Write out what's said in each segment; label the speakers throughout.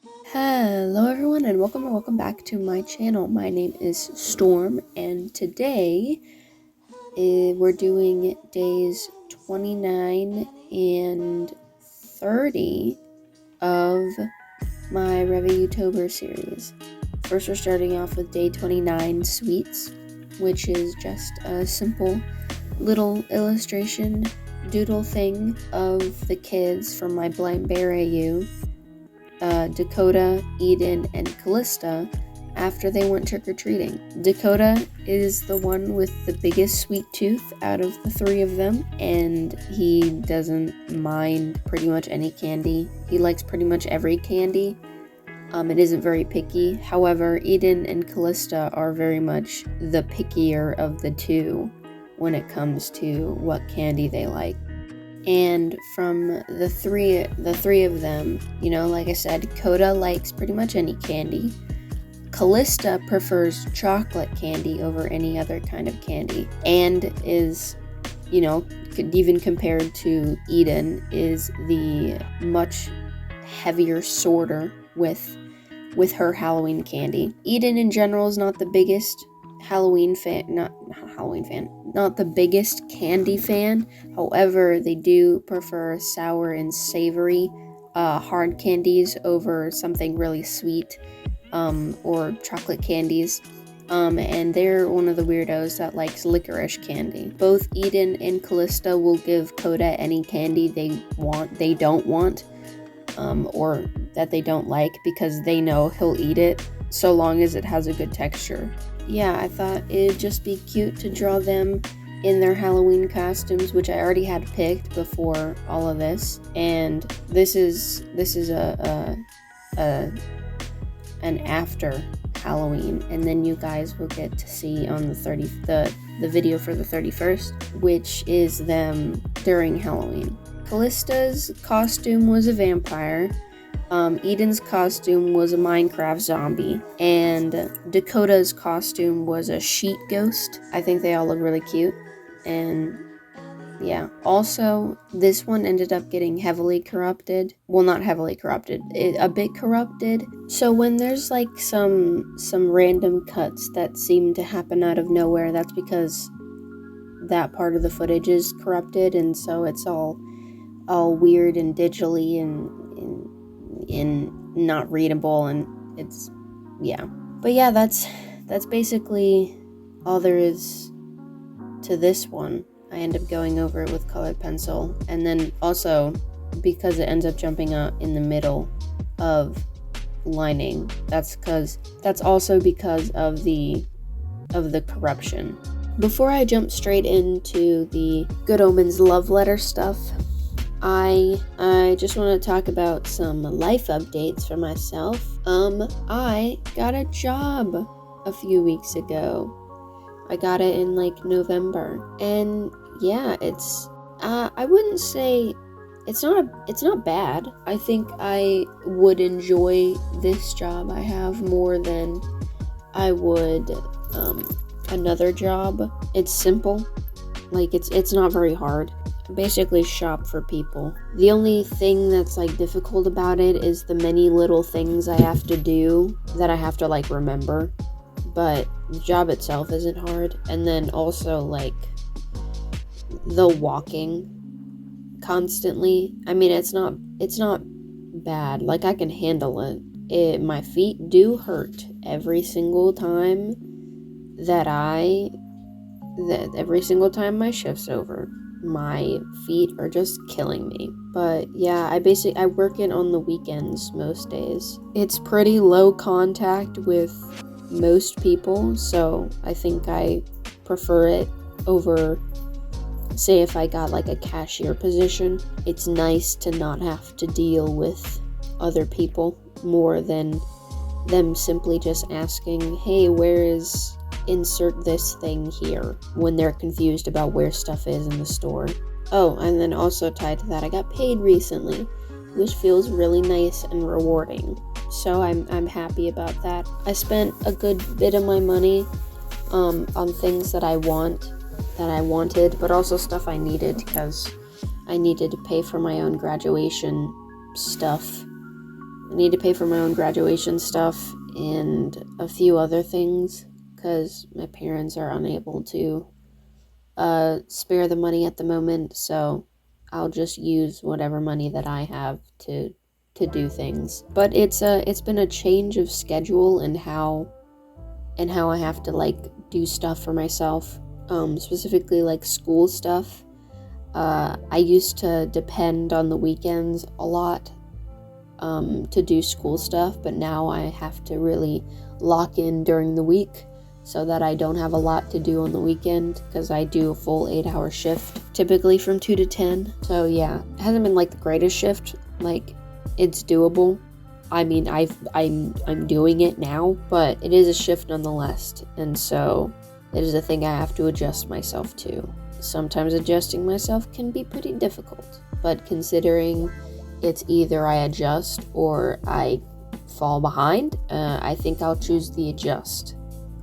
Speaker 1: Hello everyone and welcome back to my channel. My name is Storm and today we're doing days 29 and 30 of my Review Tober series. First we're starting off with day 29 Sweets, which is just a simple little illustration doodle thing of the kids from my Blind Bear AU. Dakota, Eden, and Callista after they went trick-or-treating. Dakota is the one with the biggest sweet tooth out of the three of them, and he doesn't mind pretty much any candy. He likes pretty much every candy. It isn't very picky. However, Eden and Callista are very much the pickier of the two when it comes to what candy they like. And from the three of them, like I said, Dakota likes pretty much any candy. Callista prefers chocolate candy over any other kind of candy, and is, even compared to Eden, is the much heavier sorter with her Halloween candy. Eden in general is not the biggest not the biggest candy fan. However, they do prefer sour and savory hard candies over something really sweet or chocolate candies. And they're one of the weirdos that likes licorice candy. Both Eden and Callista will give Coda any candy they don't want, or that they don't like, because they know he'll eat it so long as it has a good texture. Yeah, I thought it'd just be cute to draw them in their Halloween costumes, which I already had picked before all of this. And this is an after Halloween, and then you guys will get to see on the video for the 31st, which is them during Halloween. Callista's costume was a vampire. Eden's costume was a Minecraft zombie, and Dakota's costume was a sheet ghost. I think they all look really cute, and yeah. Also, this one ended up getting heavily corrupted. Well, not heavily corrupted, a bit corrupted. So when there's like some random cuts that seem to happen out of nowhere, that's because that part of the footage is corrupted, and so it's all weird and digitally and not readable, and it's, yeah. But yeah, that's basically all there is to this one. I end up going over it with colored pencil, and then also because it ends up jumping out in the middle of lining, that's also because of the corruption. Before I jump straight into the Good Omens Love Letter stuff, I just want to talk about some life updates for myself. I got a job a few weeks ago. I got it in like November, and yeah, it's I wouldn't say it's not bad. I think I would enjoy this job I have more than I would another job. It's simple, like it's not very hard. Basically shop for people. The only thing that's like difficult about it is the many little things I have to do that I have to like remember, but the job itself isn't hard. And then also like the walking constantly, I mean, it's not bad, like I can handle it. My feet do hurt every single time my shift's over. My feet are just killing me. But yeah, I work it on the weekends most days. It's pretty low contact with most people, so I think I prefer it over, say, if I got like a cashier position. It's nice to not have to deal with other people more than them simply just asking, hey, where is insert this thing here, when they're confused about where stuff is in the store. Oh, and then also tied to that, I got paid recently, which feels really nice and rewarding. So I'm happy about that. I spent a good bit of my money on things that I wanted, but also stuff I needed, because I needed to pay for my own graduation stuff I need to pay for my own graduation stuff and a few other things because my parents are unable to spare the money at the moment, so I'll just use whatever money that I have to do things. But it's been a change of schedule and how I have to like do stuff for myself, specifically like school stuff. I used to depend on the weekends a lot to do school stuff, but now I have to really lock in during the week so that I don't have a lot to do on the weekend, because I do a full 8-hour shift, typically from 2 to 10. So yeah, it hasn't been like the greatest shift. Like, it's doable. I mean, I'm doing it now, but it is a shift nonetheless, and so it is a thing I have to adjust myself to. Sometimes adjusting myself can be pretty difficult, but considering it's either I adjust or I fall behind, I think I'll choose the adjust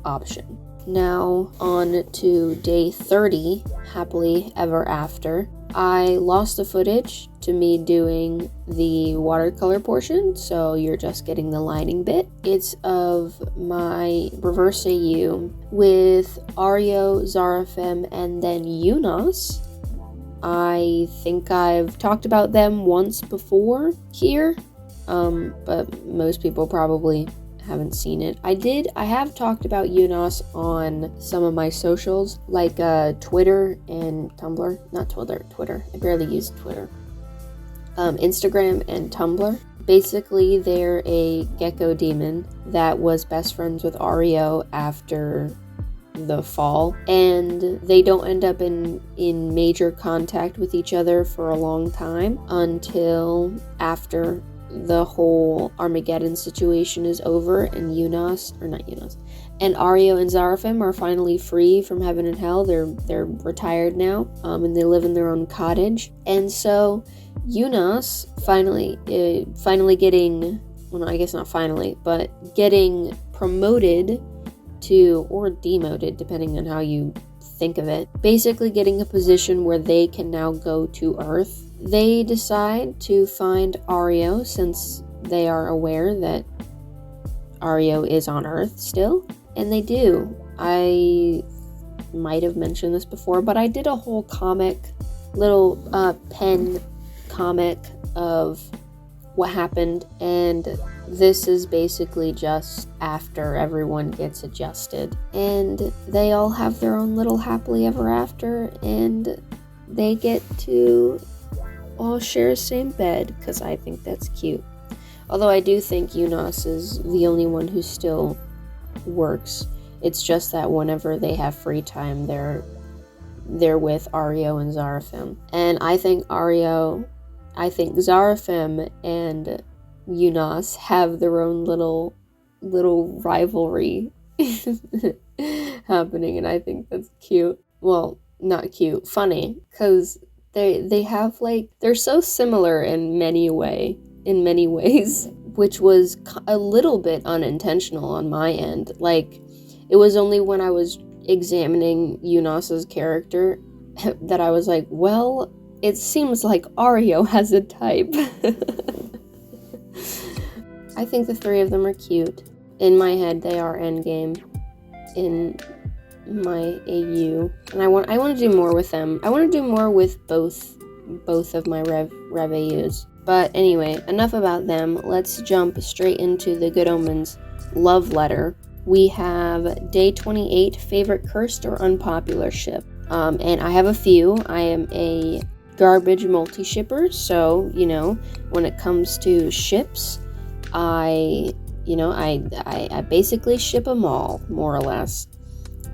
Speaker 1: option. Now on to day 30, happily ever after. I lost the footage to me doing the watercolor portion, so you're just getting the lining bit. It's of my reverse AU with Ario, Zarafem, and then Yunos. I think I've talked about them once before here, but most people probably haven't seen it. I have talked about Yunos on some of my socials, like Twitter and Tumblr. Not Twitter. I barely use Twitter. Instagram and Tumblr. Basically, they're a gecko demon that was best friends with Ario after the fall, and they don't end up in major contact with each other for a long time until after the whole Armageddon situation is over, and and Ario and Zarafim are finally free from heaven and hell. They're retired now, and they live in their own cottage. And so Yunos finally getting, well, I guess not finally, but getting promoted to, or demoted, depending on how you think of it, basically getting a position where they can now go to Earth. They decide to find Ario, since they are aware that Ario is on Earth still, and they do. I might have mentioned this before, but I did a whole little pen comic of what happened, and this is basically just after everyone gets adjusted, and they all have their own little happily ever after, and they get to all share the same bed, because I think that's cute. Although I do think Yunos is the only one who still works. It's just that whenever they have free time, they're with Ario and Zarafim. And I think Zarafim and Yunos have their own little rivalry happening, and I think that's cute. Well, not cute, funny, because they have, like, they're so similar in many ways, which was a little bit unintentional on my end. Like, it was only when I was examining Yunos's character that I was like, well, it seems like Ario has a type. I think the three of them are cute. In my head, they are endgame in my AU, and I want to do more with them. I want to do more with both of my Rev AUs. But anyway, enough about them. Let's jump straight into the Good Omens Love Letter. We have day 28, favorite cursed or unpopular ship. And I have a few. I am a garbage multi-shipper, so, when it comes to ships, I basically ship them all, more or less.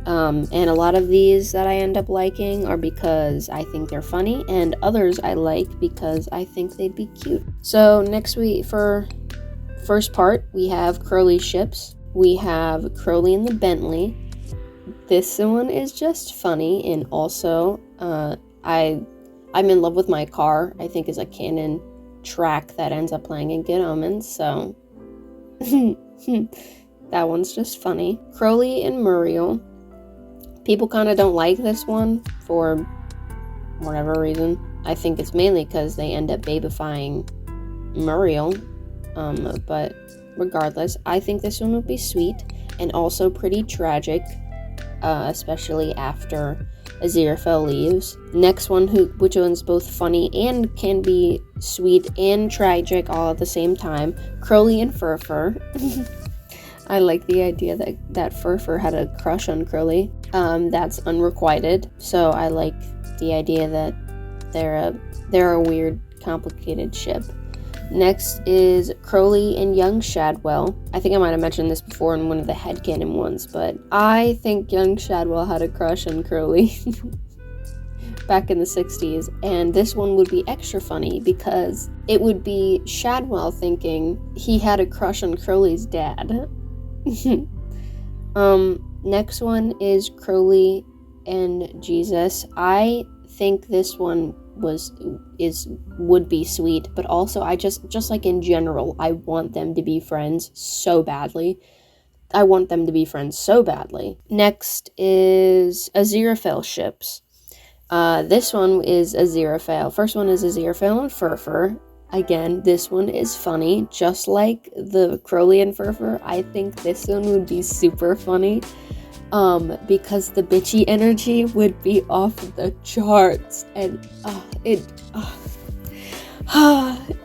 Speaker 1: And a lot of these that I end up liking are because I think they're funny, and others I like because I think they'd be cute. So next week, for first part, we have Crowley's ships. We have Crowley and the Bentley. This one is just funny, and also I'm in love with my car, I think, is a canon track that ends up playing in Good Omens, so that one's just funny. Crowley and Muriel. People kind of don't like this one for whatever reason. I think it's mainly because they end up babifying Muriel. But regardless, I think this one would be sweet and also pretty tragic, especially after Aziraphale leaves. Next one, which one's both funny and can be sweet and tragic all at the same time, Crowley and Furfur. I like the idea that Furfur had a crush on Crowley. That's unrequited, so I like the idea that they're a weird, complicated ship. Next is Crowley and young Shadwell. I think I might have mentioned this before in one of the headcanon ones, but I think young Shadwell had a crush on Crowley back in the 60s, and this one would be extra funny because it would be Shadwell thinking he had a crush on Crowley's dad. Next one is Crowley and Jesus. I think this one would be sweet, but also I just like in general, I want them to be friends so badly. Next is Aziraphale ships. This one is Aziraphale. First one is Aziraphale and Furfur. Again, this one is funny, just like the Crowley and Furfur. I think this one would be super funny. Because the bitchy energy would be off the charts, and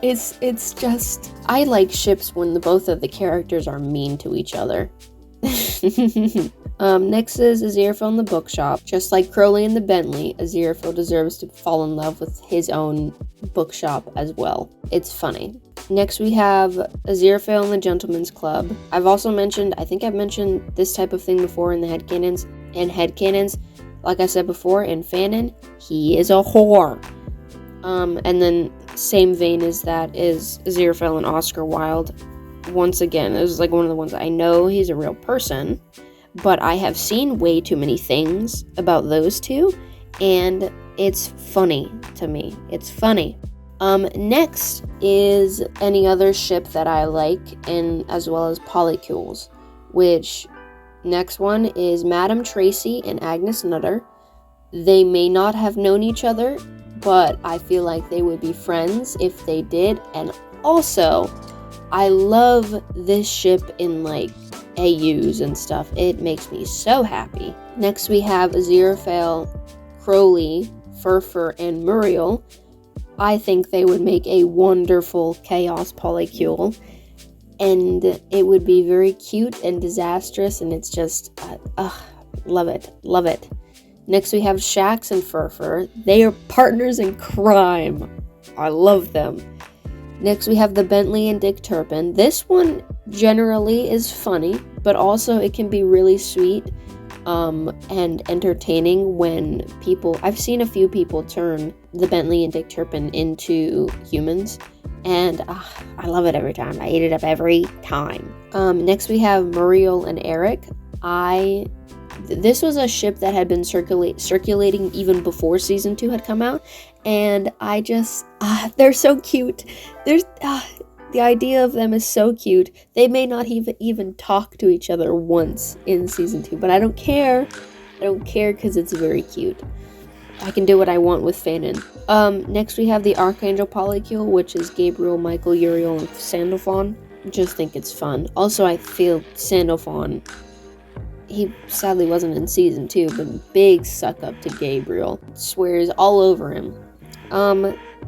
Speaker 1: it's just, I like ships when both of the characters are mean to each other. Next is Aziraphale in the bookshop. Just like Crowley and the Bentley, Aziraphale deserves to fall in love with his own bookshop as well. It's funny. Next we have Aziraphale in the Gentleman's Club. I think I've mentioned this type of thing before in the headcanons. Like I said before, in fanon, he is a whore. And then same vein as that is Aziraphale and Oscar Wilde. Once again, it was like one of the ones I know he's a real person, but I have seen way too many things about those two, and it's funny to me. It's funny. Next is any other ship that I like, and as well as polycules, which next one is Madame Tracy and Agnes Nutter. They may not have known each other, but I feel like they would be friends if they did. And also, I love this ship in like AUs and stuff. It makes me so happy. Next we have Aziraphale, Crowley, Furfur, and Muriel. I think they would make a wonderful chaos polycule, and it would be very cute and disastrous, and it's just, love it. Next we have Shax and Furfur. They are partners in crime. I love them. Next we have the Bentley and Dick Turpin. This one generally is funny, but also it can be really sweet and entertaining when I've seen a few people turn the Bentley and Dick Turpin into humans, and I love it every time. I eat it up every time. Next we have Muriel and Eric. This was a ship that had been circulating even before season 2 had come out, and I just, they're so cute. The idea of them is so cute. They may not even talk to each other once in season 2, but I don't care. I don't care because it's very cute. I can do what I want with fanon. Next we have the Archangel Polycule, which is Gabriel, Michael, Uriel, and Sandalphon. Just think it's fun. Also, I feel Sandalphon, he sadly wasn't in season 2, but big suck up to Gabriel. Swears all over him.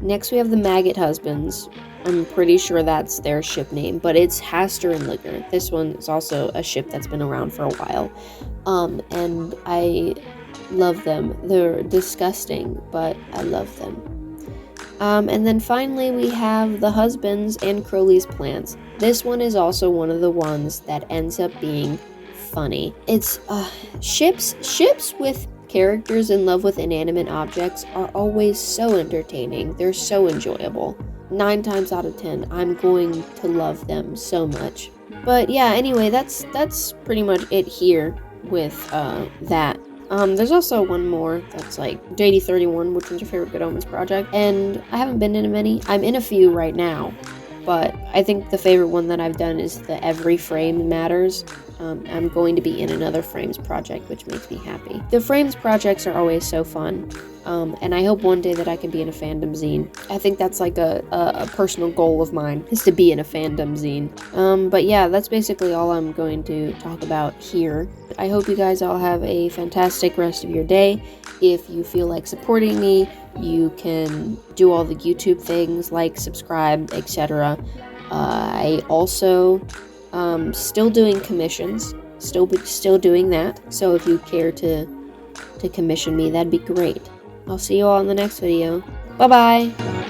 Speaker 1: Next we have the Maggot Husbands. I'm pretty sure that's their ship name, but it's Hastur and Liger. This one is also a ship that's been around for a while. And I love them. They're disgusting, but I love them. And then finally we have the Husbands and Crowley's Plants. This one is also one of the ones that ends up being funny. It's ships with characters in love with inanimate objects are always so entertaining. They're so enjoyable. 9 times out of 10, I'm going to love them so much. But yeah, anyway, that's pretty much it here with that. There's also one more that's like JD31, which was your favorite Good Omens project, and I haven't been in many. I'm in a few right now, but I think the favorite one that I've done is the Every Frame Matters. I'm going to be in another Frames project, which makes me happy. The Frames projects are always so fun. And I hope one day that I can be in a fandom zine. I think that's like a personal goal of mine, is to be in a fandom zine. But yeah, that's basically all I'm going to talk about here. I hope you guys all have a fantastic rest of your day. If you feel like supporting me, you can do all the YouTube things, like, subscribe, etc. I also still doing commissions, still doing that. So if you care to commission me, that'd be great. I'll see you all in the next video. Bye-bye!